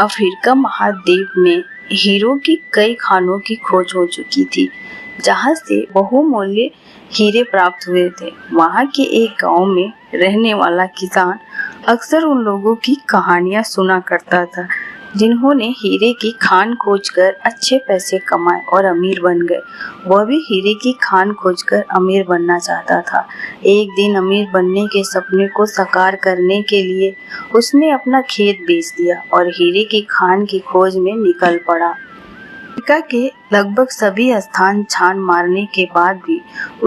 Africa महाद्वीप में hero की कई खानों की खोज हो चुकी थी, जहां से बहुमूल्य हीरे प्राप्त हुए थे। वहां के एक गांव में रहने वाला किसान अक्सर उन लोगों की कहानियां सुना करता था जिन्होंने हीरे की खान खोजकर अच्छे पैसे कमाए और अमीर बन गए। वह भी हीरे की खान खोजकर अमीर बनना चाहता था। एक दिन अमीर बनने के सपने को साकार करने के लिए उसने अपना खेत बेच दिया और हीरे की खान की खोज में निकल पड़ा। अफ्रीका के लगभग सभी स्थान छान मारने के बाद भी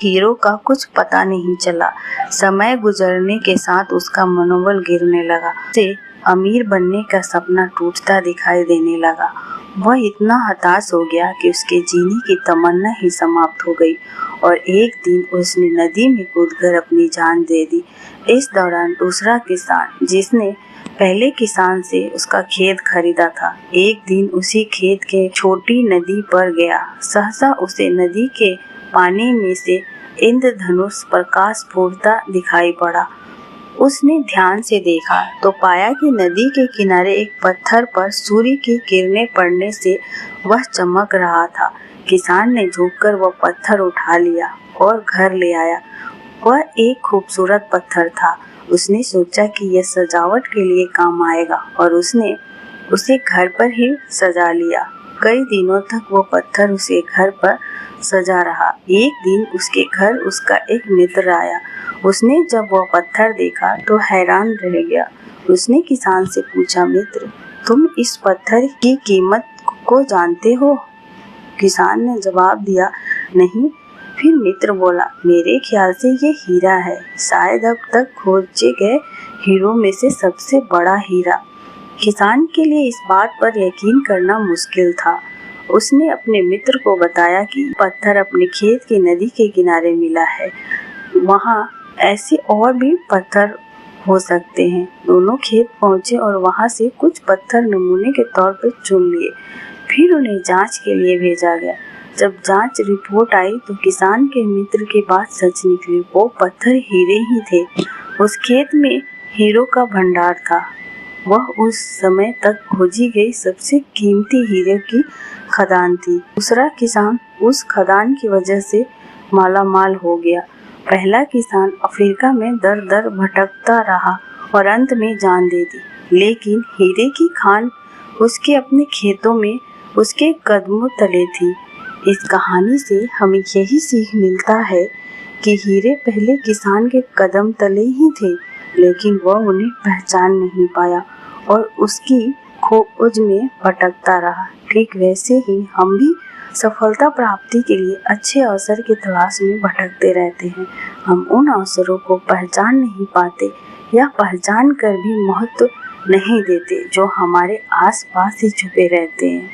हीरो का कुछ पता नहीं चला। समय गुजरने के साथ उसका मनोबल गिरने लगा। उसे अमीर बनने का सपना टूटता दिखाई देने लगा। वह इतना हताश हो गया कि उसके जीने की तमन्ना ही समाप्त हो गई और एक दिन उसने नदी में कूदकर अपनी जान दे दी। इस दौरान दूसरा किसान, जिसने पहले किसान से उसका खेत खरीदा था, एक दिन उसी खेत के छोटी नदी पर गया। सहसा उसे नदी के पानी में से इंद्रधनुष प्रकाश फूटता दिखाई पड़ा। उसने ध्यान से देखा तो पाया कि नदी के किनारे एक पत्थर पर सूर्य की किरणें पड़ने से वह चमक रहा था। किसान ने झुककर वह पत्थर उठा लिया और घर ले आया। वह एक खूबसूरत पत्थर था। उसने सोचा कि यह सजावट के लिए काम आएगा और उसने उसे घर पर ही सजा लिया। कई दिनों तक वो पत्थर उसके घर पर सजा रहा। एक दिन उसके घर उसका एक मित्र आया। उसने जब वह पत्थर देखा तो हैरान रह गया। उसने किसान से पूछा, मित्र, तुम इस पत्थर की कीमत को जानते हो? किसान ने जवाब दिया, नहीं। फिर मित्र बोला, मेरे ख्याल से ये हीरा है, शायद अब तक खोजे गए हीरों में से सबसे बड़ा हीरा। किसान के लिए इस बात पर यकीन करना मुश्किल था। उसने अपने मित्र को बताया कि पत्थर अपने खेत की नदी के किनारे मिला है। वहाँ ऐसे और भी पत्थर हो सकते हैं। दोनों खेत पहुँचे और वहाँ से कुछ पत्थर नमूने के तौर पर चुन लिए। फिर उन्हें जांच के लिए भेजा गया। जब जांच रिपोर्ट आई तो किसान के मित्र की बात सच निकली। वो पत्थर हीरे ही थे। उस खेत में हीरो का भंडार था। वह उस समय तक खोजी गई सबसे कीमती हीरे की खदान थी। दूसरा किसान उस खदान की वजह से मालामाल हो गया। पहला किसान अफ्रीका में दर दर भटकता रहा और अंत में जान दे दी, लेकिन हीरे की खान उसके अपने खेतों में उसके कदमों तले थी। इस कहानी से हमें यही सीख मिलता है कि हीरे पहले किसान के कदम तले ही थे, लेकिन वह उन्हें पहचान नहीं पाया और उसकी खोज में भटकता रहा। ठीक वैसे ही हम भी सफलता प्राप्ति के लिए अच्छे अवसर की तलाश में भटकते रहते हैं। हम उन अवसरों को पहचान नहीं पाते या पहचान कर भी महत्व नहीं देते जो हमारे आसपास ही छुपे रहते हैं।